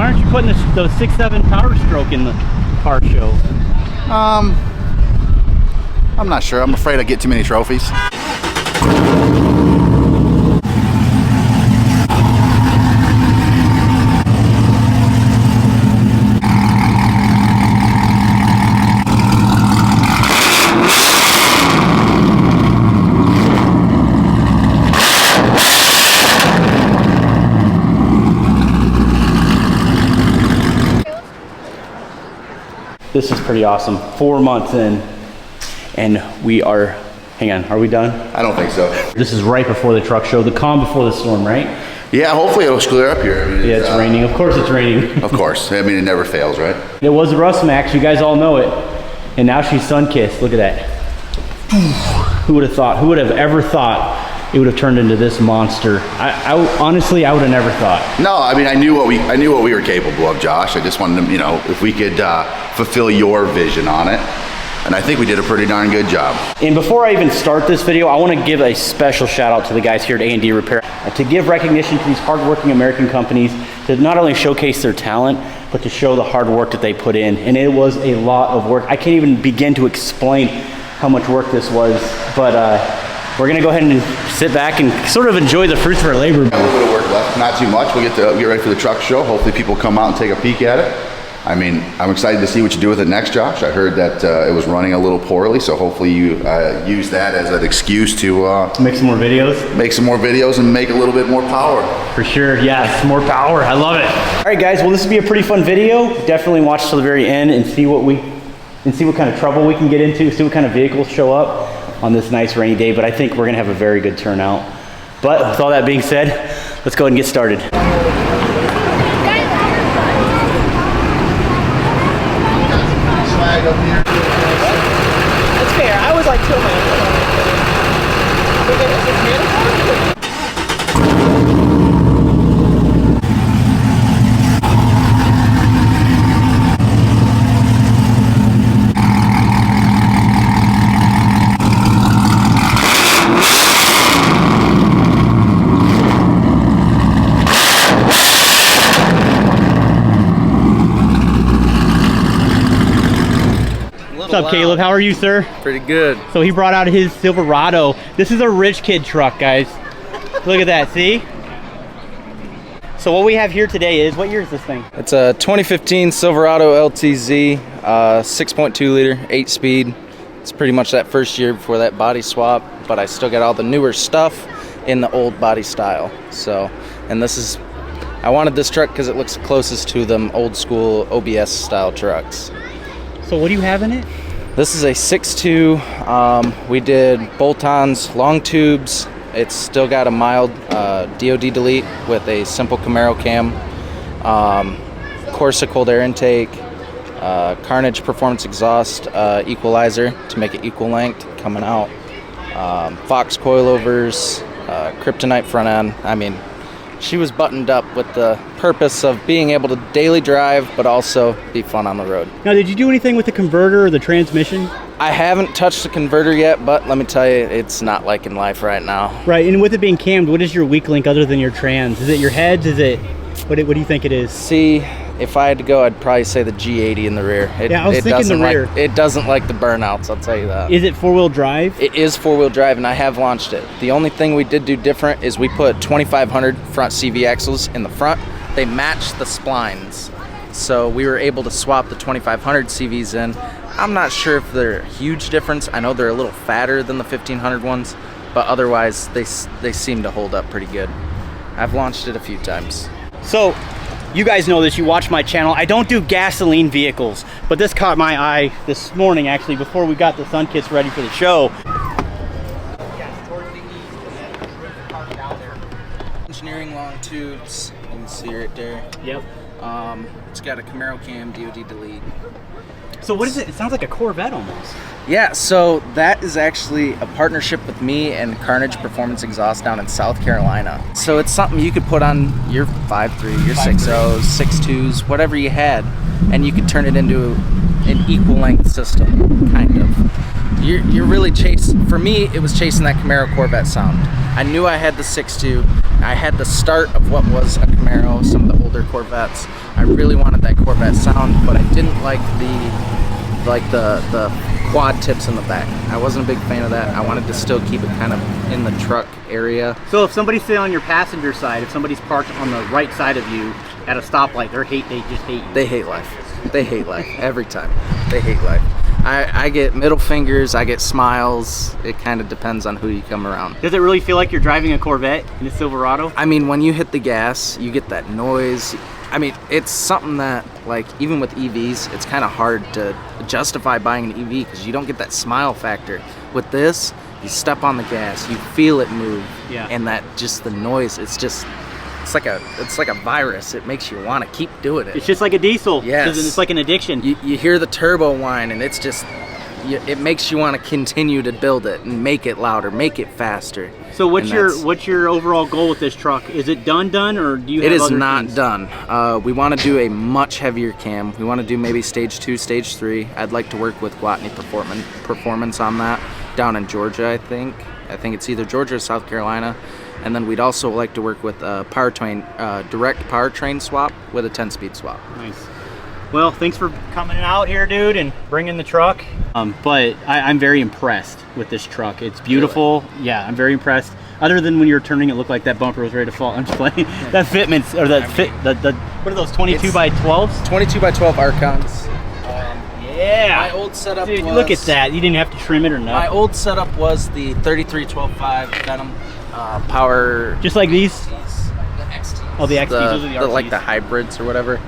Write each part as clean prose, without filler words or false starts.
Why aren't you putting the 6.7 Power Stroke in the car show? I'm not sure. I'm afraid I get too many trophies. This is pretty awesome. 4 months in, and we are, hang on, are we done? I don't think so. This is right before the truck show, the calm before the storm, right? Yeah, hopefully it'll clear up here. I mean, Yeah, it's raining. Of course it's raining. Of course. I mean, it never fails, right? It was a Rust Max, you guys all know it. And now she's sun-kissed, look at that. Who would have thought, who would have ever thought it would have turned into this monster? Honestly, I would have never thought. No, I mean, I knew what we were capable of, Josh. I just wanted to, you know, if we could fulfill your vision on it. And I think we did a pretty darn good job. And before I even start this video, I want to give a special shout out to the guys here at A&D Repair to give recognition to these hardworking American companies to not only showcase their talent, but to show the hard work that they put in. And it was a lot of work. I can't even begin to explain how much work this was, but we're gonna go ahead and sit back and sort of enjoy the fruits of our labor. A little bit of work left, not too much. We'll get ready for the truck show. Hopefully people come out and take a peek at it. I mean, I'm excited to see what you do with it next, Josh. I heard that it was running a little poorly, so hopefully you use that as an excuse to make some more videos. Make some more videos and make a little bit more power. For sure, yes, more power. I love it. All right, guys. Well, this will be a pretty fun video. Definitely watch till the very end and see what kind of trouble we can get into. See what kind of vehicles show up on this nice rainy day. But I think we're gonna have a very good turnout. But with all that being said, let's go ahead and get started. Up here. That's fair. I was like, kill my What's up, Caleb? How are you, sir? Pretty good. So he brought out his Silverado. This is a rich kid truck, guys. Look at that, see? So what we have here today is, what year is this thing? It's a 2015 Silverado LTZ, 6.2 liter, 8-speed. It's pretty much that first year before that body swap, but I still got all the newer stuff in the old body style. So, and this is, I wanted this truck because it looks closest to them old school OBS style trucks. So what do you have in it? This is a 6.2. We did bolt-ons, long tubes. It's still got a mild DOD delete with a simple Camaro cam, Corsa cold air intake, Carnage performance exhaust equalizer to make it equal length coming out, Fox coilovers, Kryptonite front end. I mean, she was buttoned up with the purpose of being able to daily drive, but also be fun on the road. Now, did you do anything with the converter or the transmission? I haven't touched the converter yet, but let me tell you, it's not like in life right now. Right, and with it being cammed, what is your weak link other than your trans? Is it your heads? Is it, what do you think it is? See, if I had to go, I'd probably say the G80 in the rear. Yeah, I was thinking the rear. It doesn't like the burnouts, I'll tell you that. Is it four-wheel drive? It is four-wheel drive, and I have launched it. The only thing we did do different is we put 2500 front CV axles in the front. They match the splines. So we were able to swap the 2500 CVs in. I'm not sure if they're a huge difference. I know they're a little fatter than the 1500 ones, but otherwise they seem to hold up pretty good. I've launched it a few times. So, you guys know this, you watch my channel. I don't do gasoline vehicles, but this caught my eye this morning actually before we got the sun kits ready for the show. Engineering long tubes, you can see right there. Yep. It's got a Camaro cam, DOD delete. So what is it? It sounds like a Corvette almost. Yeah, so that is actually a partnership with me and Carnage Performance Exhaust down in South Carolina. So it's something you could put on your 5.3, your 6.0s, 6.2s, whatever you had, and you could turn it into an equal length system, kind of. you're really chasing. For me, it was chasing that Camaro Corvette sound. I knew I had the 6.2. I had the start of what was a Camaro, some of the older Corvettes. I really wanted that Corvette sound, but I didn't like the quad tips in the back. I wasn't a big fan of that. I wanted to still keep it kind of in the truck area. So if somebody's sitting on your passenger side, if somebody's parked on the right side of you at a stoplight, they just hate you. They hate life. They hate life every time. They hate life. I get middle fingers, I get smiles. It kind of depends on who you come around. Does it really feel like you're driving a Corvette in a Silverado? I mean, when you hit the gas, you get that noise. I mean, it's something that, like, even with EVs, it's kind of hard to justify buying an EV because you don't get that smile factor. With this, you step on the gas, you feel it move, yeah. And that just the noise, it's like a virus. It makes you want to keep doing it. It's just like a diesel. Yes. It's like an addiction. You hear the turbo whine, and it's just, it makes you want to continue to build it and make it louder, make it faster. So what's your overall goal with this truck? Is it done, or do you have It is other not things? done. We want to do a much heavier cam. We want to do maybe stage 2, stage 3. I'd like to work with Gwatney Performance on that down in Georgia, I think. I think it's either Georgia or South Carolina. And then we'd also like to work with direct powertrain swap with a 10-speed swap. Nice. Well, thanks for coming out here, dude, and bringing the truck. But I'm very impressed with this truck. It's beautiful. Really? Yeah, I'm very impressed. Other than when you were turning, it looked like that bumper was ready to fall. I'm just playing. That fitments, or that what are those, 22 by 12s? 22 by 12 Archons. Yeah. My old setup dude, was... look at that. You didn't have to trim it or nothing. My old setup was the 33-12.5 Venom power... Just like these? The XTs. Oh, the XTs. Those are the RTs. Like the hybrids or whatever.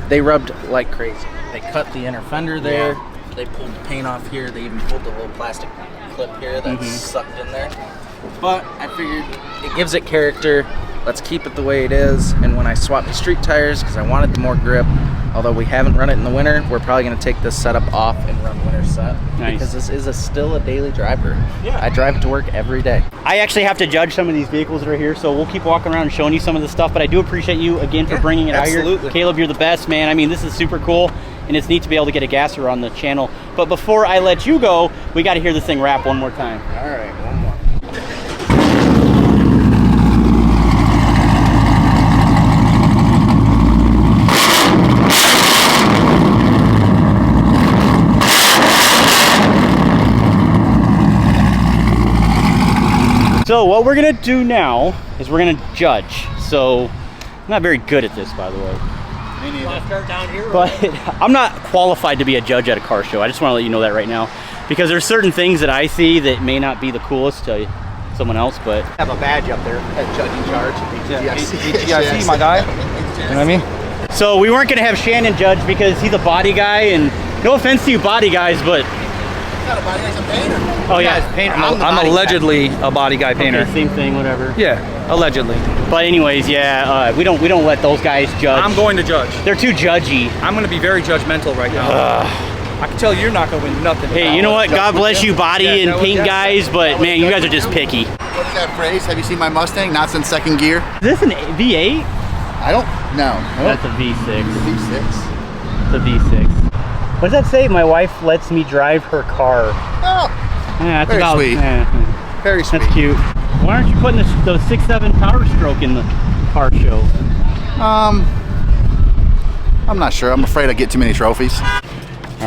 They rubbed like crazy. They cut the inner fender there. Yeah. They pulled the paint off here. They even pulled the little plastic clip here that's sucked in there. But I figured it gives it character. Let's keep it the way it is. And when I swapped the street tires, because I wanted the more grip, although we haven't run it in the winter, we're probably going to take this setup off and run winter set. Nice. Because this is still a daily driver. Yeah. I drive it to work every day. I actually have to judge some of these vehicles that are here, so we'll keep walking around and showing you some of the stuff, but I do appreciate you again for bringing it out here. Caleb, you're the best, man. I mean, this is super cool, and it's neat to be able to get a gasser on the channel. But before I let you go, we got to hear this thing rap one more time. All right, one more. So what we're gonna do now is we're gonna judge. So I'm not very good at this, by the way. Me neither. Start down here. But I'm not qualified to be a judge at a car show. I just want to let you know that right now, because there's certain things that I see that may not be the coolest to someone else. But have a badge up there at judge in charge. HGIC, my guy. You know what I mean? So we weren't gonna have Shannon judge because he's a body guy, and no offense to you body guys, but Not a body guy's a painter. oh yeah, painter. I'm allegedly a body guy painter. Okay, same thing, whatever. Yeah, allegedly. But anyways, yeah, we don't let those guys judge. I'm going to judge. They're too judgy. I'm going to be very judgmental right now. I can tell you're not going to win nothing. Hey, you know what? God bless you, body and paint guys, but man, you guys are just picky. What is that phrase? Have you seen my Mustang? Not since second gear. Is this an V8? I don't know. That's a V6. V6. It's a V6. What does that say? My wife lets me drive her car. Oh, Yeah, that's very about, sweet. Very sweet. That's cute. Why aren't you putting the 6.7 Power Stroke in the car show? I'm not sure. I'm afraid I get too many trophies. All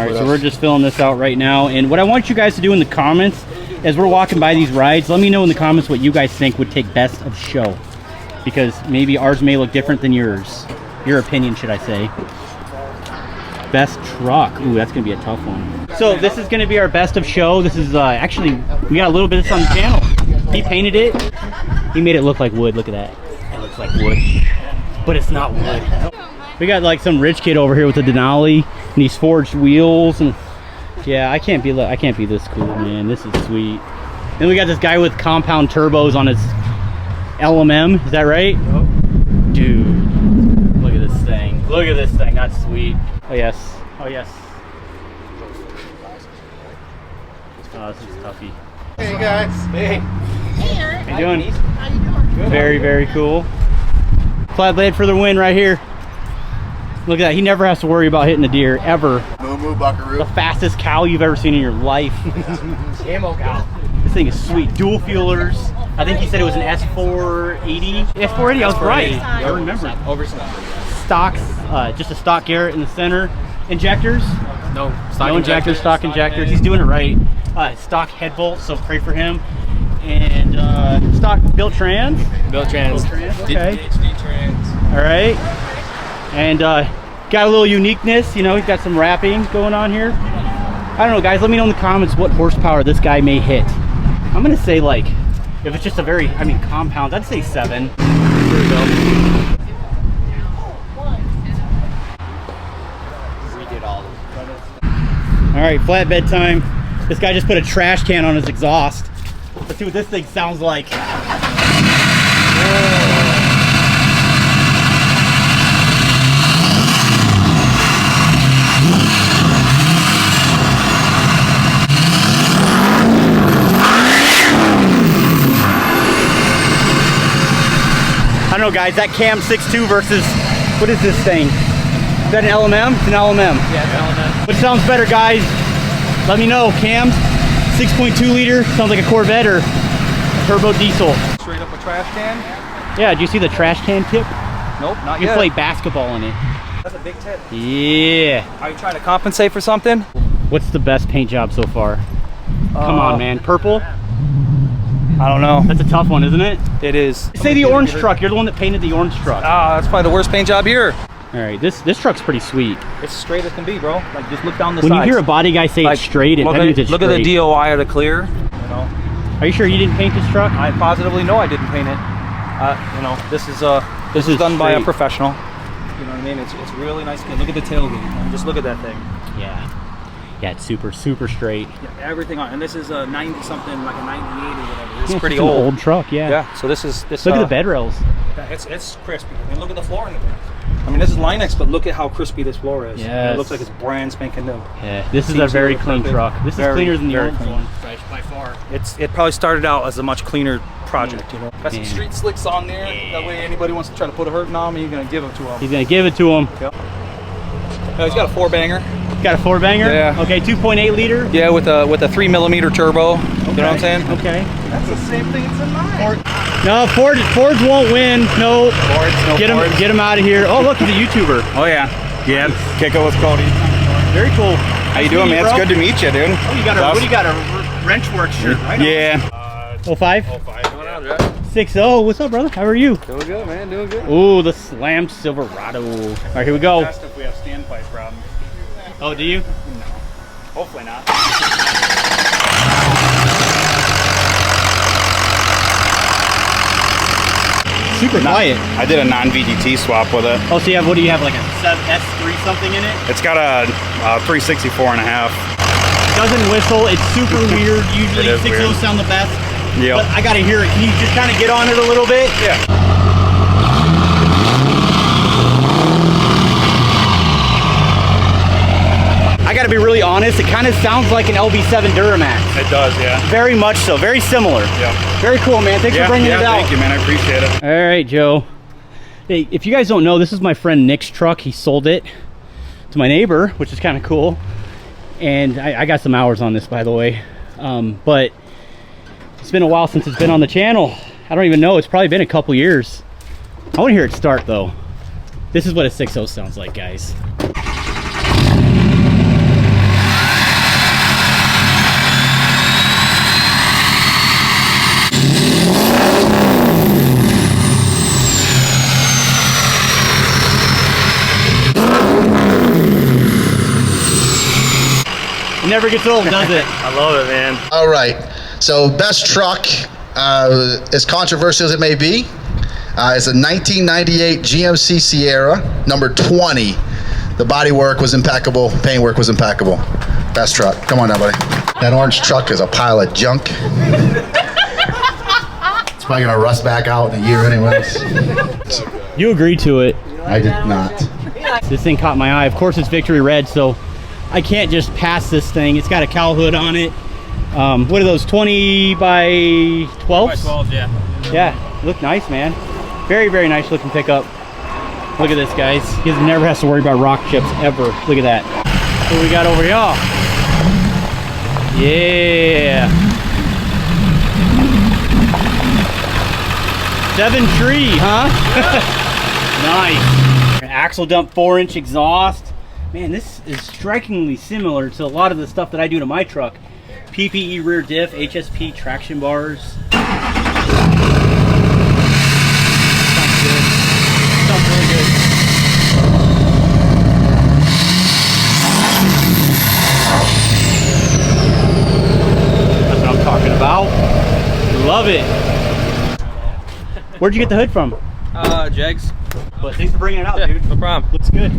right, so we're just filling this out right now. And what I want you guys to do in the comments, as we're walking by these rides, let me know in the comments what you guys think would take best of show. Because maybe ours may look different than yours. Your opinion, should I say. Best truck. Ooh, that's gonna be a tough one. So this is gonna be our best of show. This is actually, we got a little bit of this on the channel. He painted it. He made it look like wood. Look at that. It looks like wood, but it's not wood. We got like some rich kid over here with a Denali and these forged wheels, and yeah, I can't be this cool, man. This is sweet. Then we got this guy with compound turbos on his LMM. Is that right? Yep. Dude, look at this thing. Look at this thing. That's sweet. Oh yes. Oh yes. Oh, this is toughy. Hey guys. Hey. How you doing? How you doing? Good. Very, very cool. Flat blade for the win right here. Look at that. He never has to worry about hitting the deer ever. Moo moo buckaroo. The fastest cow you've ever seen in your life. Ammo cow. This thing is sweet. Dual fuelers. I think he said it was an S480. S480, I was right. I remember. Stocks, just a stock Garrett in the center. Injectors? No, No injectors, stock injectors. He's doing it right. Stock head bolts, so pray for him. And stock built trans. Built trans. Okay. HD trans. All right. And got a little uniqueness. You know, he's got some wrapping going on here. I don't know, guys. Let me know in the comments what horsepower this guy may hit. I'm gonna say, like, if it's just a very, I mean, compounds, I'd say 7. Here we go. All right, flatbed time. This guy just put a trash can on his exhaust. Let's see what this thing sounds like. I don't know, guys, that Cam 6.2 versus, what is this thing? Is that an LMM? It's an LMM. Yeah, it's LMM. Which sounds better, guys? Let me know. Cam, 6.2 liter, sounds like a Corvette or a turbo diesel. Straight up a trash can? Yeah, did you see the trash can tip? Nope, not You yet. play basketball in it. That's a big tip. Yeah. Are you trying to compensate for something? What's the best paint job so far? Come on, man. Purple? I don't know. That's a tough one, isn't it? It is. Say the orange truck. You're the one that painted the orange truck. Ah, that's probably the worst paint job here. All right, this truck's pretty sweet. It's straight as can be, bro. Like, just look down the When sides. you hear a body guy say it's straight, look that at, means it's look at the straight. DOI of the clear. You know, Are you sure you didn't paint this truck? I positively know I didn't paint it. You know, this is done by a straight. professional. You know what I mean? It's really nice. Look at the tailgate. Man. Just look at that thing. Yeah. Yeah, it's super straight. Yeah, everything on. And this is a 90 something, like a 98 or whatever. It's Yeah, pretty just an old. old truck, yeah. Yeah. So this. Look at the bed rails. Yeah, it's crispy. And look at the floor in the back. I mean, this is Linex, but look at how crispy this floor is. Yes. It looks like it's brand spanking new. Yeah, this is a Seems very really clean perfect. truck. This is Very, cleaner than the very old clean. one by far. It probably started out as a much cleaner project, you know. Got some Yeah. street slicks on there. That way anybody wants to try to put a hurting on me, you're gonna give them to them. He's gonna give it to him. Yep. He's got a 4-banger. Got a 4-banger? Yeah. Okay, 2.8 liter. Yeah, with a 3mm turbo. You know what I'm saying? Okay. That's the same thing it's in mine. No, Fords won't win. No. Get him out of here. Oh, look, he's a YouTuber. Oh yeah, yeah. Kick it with Cody. Very cool. How you doing, man? It's good to meet you, dude. Oh, you got a, what do you got? A Wrenchworks shirt, right? Yeah. 05? 6-0. What's up, brother? How are you? Doing good, man. Doing good. Ooh, the slammed Silverado. All right, here we go. If we have standpipe problems. Oh, do you? Hopefully not. Super quiet. I did a non-VGT swap with it. Oh, so you have, what do you have, like a S3 something in it? It's got a 364.5. Doesn't whistle. It's super weird. Usually It is 6.0 weird. sound the best. Yep. But I gotta hear it. Can you just kind of get on it a little bit? Yeah. I gotta be really honest. It kind of sounds like an LB7 Duramax. It does, yeah. Very much so. Very similar. Yeah. Very cool, man. Thanks for bringing it out. Thank you, man. I appreciate it. All right, Joe. Hey, if you guys don't know, this is my friend Nick's truck. He sold it to my neighbor, which is kind of cool. And I got some hours on this, by the way. But it's been a while since it's been on the channel. I don't even know. It's probably been a couple years. I want to hear it start, though. This is what a 6.0 sounds like, guys. It never gets old, does it? I love it, man. All right. So best truck, as controversial as it may be, is a 1998 GMC Sierra, number 20. The body work was impeccable. Paint work was impeccable. Best truck. Come on now, buddy. That orange truck is a pile of junk. It's probably gonna rust back out in a year anyways. You agreed to it. I did not. This thing caught my eye. Of course, it's Victory Red, so I can't just pass this thing. It's got a cowl hood on it. What are those, 20 by 12s? 12, yeah. Yeah, look nice, man. Very, very nice looking pickup. Look at this, guys. He never has to worry about rock chips ever. Look at that. What we got over here? Yeah. 7 tree, huh? Nice. Axle dump 4-inch exhaust. Man, this is strikingly similar to a lot of the stuff that I do to my truck. PPE rear diff, HSP traction bars. Sounds good. Sounds really good. That's what I'm talking about. Love it. Where'd you get the hood from? Jags. But thanks for bringing it out, Yeah, dude. no problem. Looks good.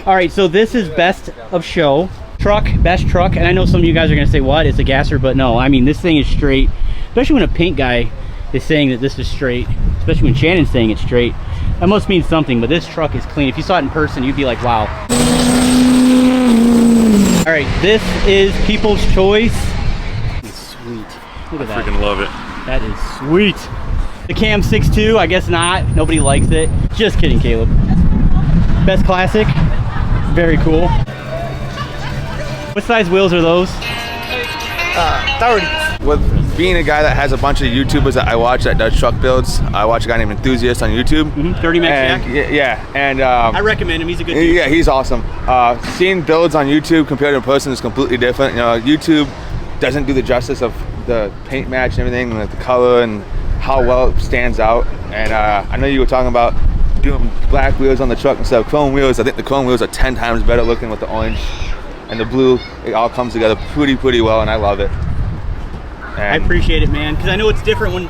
All right, so this is best of show. Truck, best truck. And I know some of you guys are gonna say, what? It's a gasser, but no, I mean, this thing is straight. Especially when a paint guy is saying that this is straight, especially when Shannon's saying it's straight. That must mean something, but this truck is clean. If you saw it in person, you'd be like, wow. All right, this is People's Choice. It's sweet. Look at that. Freaking love it. That is sweet. The Cam 6.2, I guess not. Nobody likes it. Just kidding, Caleb. Best classic. Very cool. What size wheels are those? 30. With being a guy that has a bunch of YouTubers that I watch that does truck builds, I watch a guy named Enthusiast on YouTube. 30 Max And, Jack? yeah, and I recommend him. He's a good dude. yeah, he's awesome. Seeing builds on YouTube compared to in person is completely different. You know, YouTube doesn't do the justice of the paint match and everything, and like the color and how well it stands out. And I know you were talking about doing black wheels on the truck instead of chrome wheels. I think the chrome wheels are 10 times better looking with the orange and the blue. It all comes together pretty well, and I love it. I appreciate it, man, because I know it's different when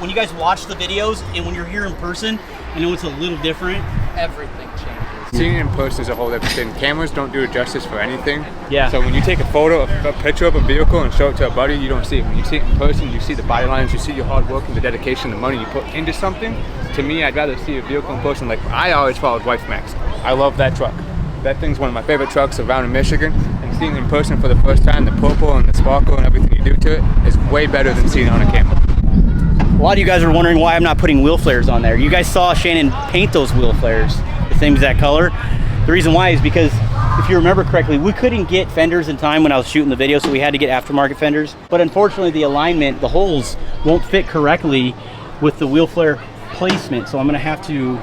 you guys watch the videos and when you're here in person, I know it's a little different. Everything changes. Seeing it in person is a whole different thing. Cameras don't do it justice for anything. Yeah. So when you take a photo, a picture of a vehicle and show it to a buddy, you don't see it. When you see it in person, you see the body lines, you see your hard work and the dedication, the money you put into something. To me, I'd rather see a vehicle in person. Like, I always followed Wife Max. I love that truck. That thing's one of my favorite trucks around in Michigan. And seeing it in person for the first time, the purple and the sparkle and everything you do to it is way better than seeing it on a camera. A lot of you guys are wondering why I'm not putting wheel flares on there. You guys saw Shannon paint those wheel flares the same exact color. The reason why is because, if you remember correctly, we couldn't get fenders in time when I was shooting the video, so we had to get aftermarket fenders. But unfortunately, the alignment, the holes won't fit correctly with the wheel flare placement, so I'm gonna have to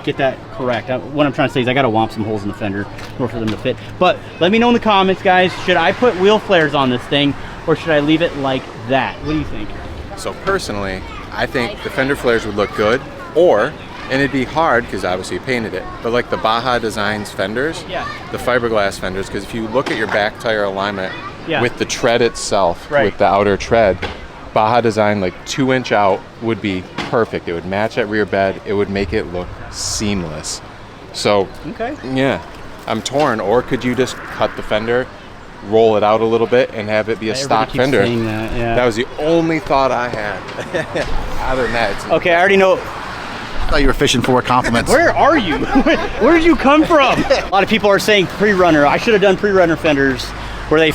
get that correct. What I'm trying to say is I gotta womp some holes in the fender in order for them to fit. But let me know in the comments, guys, should I put wheel flares on this thing, or should I leave it like that? What do you think? So personally, I think the fender flares would look good, and it'd be hard because obviously you painted it, but like the Baja Designs fenders, the fiberglass fenders, because if you look at your back tire alignment with the tread itself, with the outer tread, Baja Design like 2-inch out would be perfect. It would match that rear bed. It would make it look seamless. So yeah, I'm torn. Or could you just cut the fender, roll it out a little bit, and have it be a stock fender? That was the only thought I had. Other than that, it's okay, I already know. I thought you were fishing for compliments. Where are you? Where did you come from? A lot of people are saying pre-runner. I should have done pre-runner fenders where they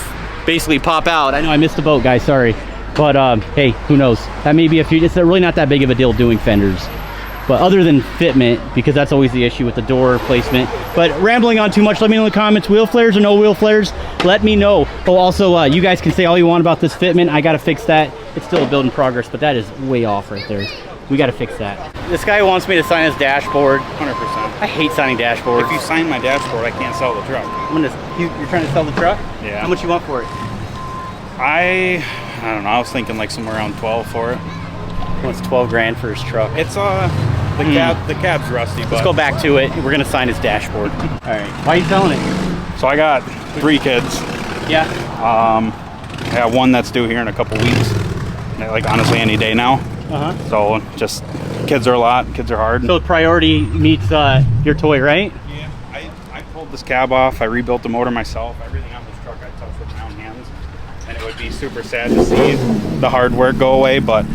basically pop out. I know I missed the boat, guys, sorry. But hey, who knows? That may be it's really not that big of a deal doing fenders. But other than fitment, because that's always the issue with the door placement. But rambling on too much, let me know in the comments, wheel flares or no wheel flares? Let me know. Oh, also, you guys can say all you want about this fitment. I gotta fix that. It's still a build in progress, but that is way off right there. We gotta fix that. This guy wants me to sign his dashboard. 100%. I hate signing dashboards. If you sign my dashboard, I can't sell the truck. You're trying to sell the truck? Yeah. How much you want for it? I don't know. I was thinking like somewhere around 12 for it. He wants 12 grand for his truck. It's the cab's rusty. But Let's go back to it. We're gonna sign his dashboard. All right. Why are you selling it? So I got 3 kids. Yeah. I got one that's due here in a couple weeks. Like honestly, any day now. So just kids are a lot. Kids are hard. So priority meets your toy, right? Yeah. I pulled this cab off. I rebuilt the motor myself. Everything on this truck I touched with my own hands. And it would be super sad to see the hard work go away, but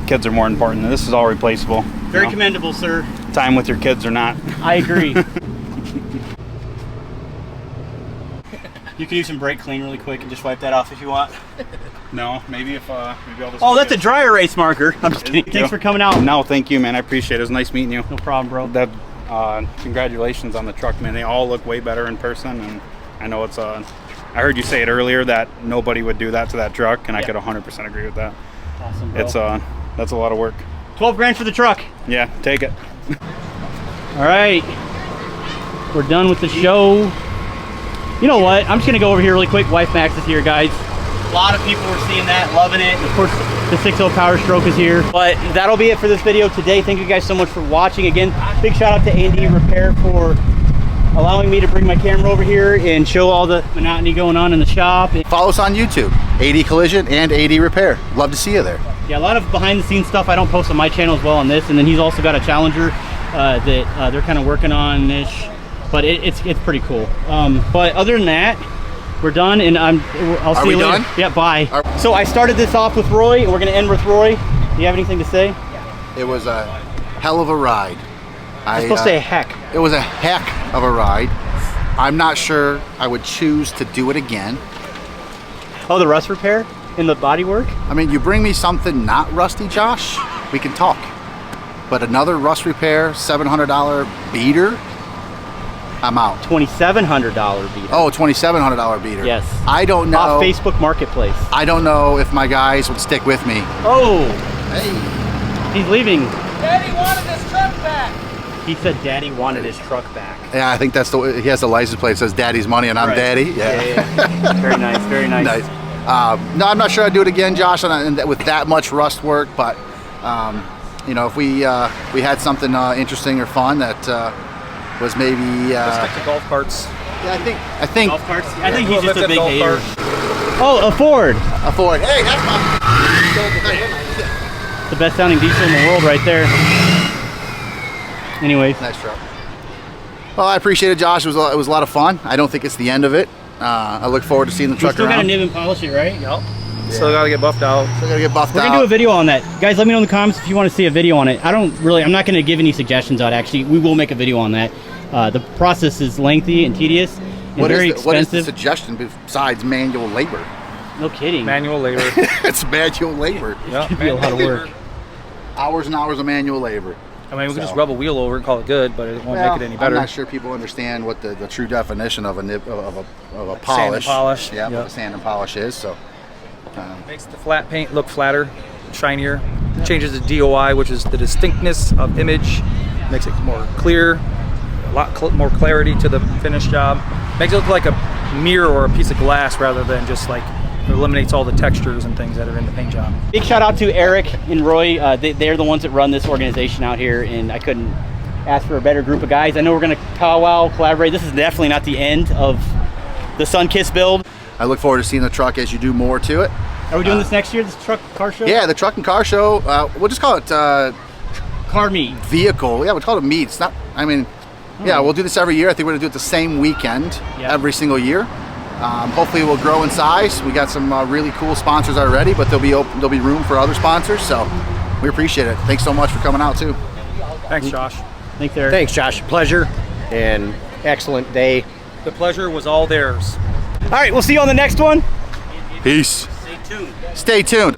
kids are more important. This is all replaceable. Very commendable, sir. Time with your kids or not. I agree. You can use some brake clean really quick and just wipe that off if you want. No, maybe if maybe I'll just. Oh, that's a dry erase marker. I'm just kidding. Thanks for coming out. No, thank you, man. I appreciate it. It was nice meeting you. No problem, bro. That congratulations on the truck, man. They all look way better in person, and I know it's I heard you say it earlier that nobody would do that to that truck, and I could 100% agree with that. Awesome, bro. It's that's a lot of work. 12 grand for the truck. Yeah, take it. All right, we're done with the show. You know what? I'm just gonna go over here really quick. Wife Max is here, guys. A lot of people were seeing that, loving it. Of course, the 6.0 Power Stroke is here. But that'll be it for this video today. Thank you guys so much for watching. Again, big shout out to A&D Repair for allowing me to bring my camera over here and show all the monotony going on in the shop. Follow us on YouTube, AD Collision and AD Repair. Love to see you there. Yeah, a lot of behind the scenes stuff I don't post on my channel as well on this. And then he's also got a Challenger that they're kind of working on ish. But it's pretty cool. But other than that, we're done, and I'll see you later. Done? Yeah, bye. So I started this off with Roy, and we're gonna end with Roy. Do you have anything to say? It was a hell of a ride. I was supposed to say heck. It was a heck of a ride. I'm not sure I would choose to do it again. Oh, the rust repair in the bodywork? I mean, you bring me something not rusty, Josh, we can talk. But another rust repair, $700 beater, I'm out. $2,700 beater. Oh, $2,700 beater. Yes. I don't know. Off Facebook Marketplace. I don't know if my guys would stick with me. Oh, Hey. he's leaving. Daddy wanted his truck back. He said Daddy wanted his truck back. Yeah, I think that's he has the license plate that says Daddy's money and I'm Right. Daddy. Yeah. Very nice, very nice. Nice. No, I'm not sure I'd do it again, Josh, with that much rust work. But you know, if we had something interesting or fun that was maybe. Let's stick to golf carts. Yeah, I think. Golf carts? I think he's just a big golf hater. cart. Oh, a Ford. A Ford. Hey, that's my. The best sounding diesel in the world right there. Anyways. Nice truck. Well, I appreciate it, Josh. It was a lot of fun. I don't think it's the end of it. I look forward to seeing the We truck still around. gotta nib and polish it, right? Yep. Still gotta get buffed out. Still gotta get buffed We're out. gonna do a video on that. Guys, let me know in the comments if you want to see a video on it. I'm not gonna give any suggestions out actually. We will make a video on that. The process is lengthy and tedious and very expensive. What is the suggestion besides manual labor? No kidding. Manual labor. It's manual labor. Yep. It'd be a lot of work. Hours and hours of manual labor. I mean, we can just rub a wheel over and call it good, but it won't make it any better. I'm not sure people understand what the true definition of a polish. Sand and polish. Yeah, Yep. what a sand and polish is. So. Makes the flat paint look flatter, shinier. Changes the DOI, which is the distinctness of image. Makes it more clear, a lot more clarity to the finished job. Makes it look like a mirror or a piece of glass rather than just like it eliminates all the textures and things that are in the paint job. Big shout out to Eric and Roy. They're the ones that run this organization out here, and I couldn't ask for a better group of guys. I know we're gonna powwow, collaborate. This is definitely not the end of the Sunkiss build. I look forward to seeing the truck as you do more to it. Are we doing this next year, this truck car show? Yeah, the truck and car show. We'll just call it Car meet. vehicle. Yeah, we'll call it meet. It's not. I mean, yeah, we'll do this every year. I think we're gonna do it the same weekend every single year. Hopefully, we'll grow in size. We got some really cool sponsors already, but there'll be room for other sponsors. So we appreciate it. Thanks so much for coming out too. Thanks, Josh. Thanks, Eric. Thanks, Josh. Pleasure and excellent day. The pleasure was all theirs. All right, we'll see you on the next one. Peace. Stay tuned. Stay tuned.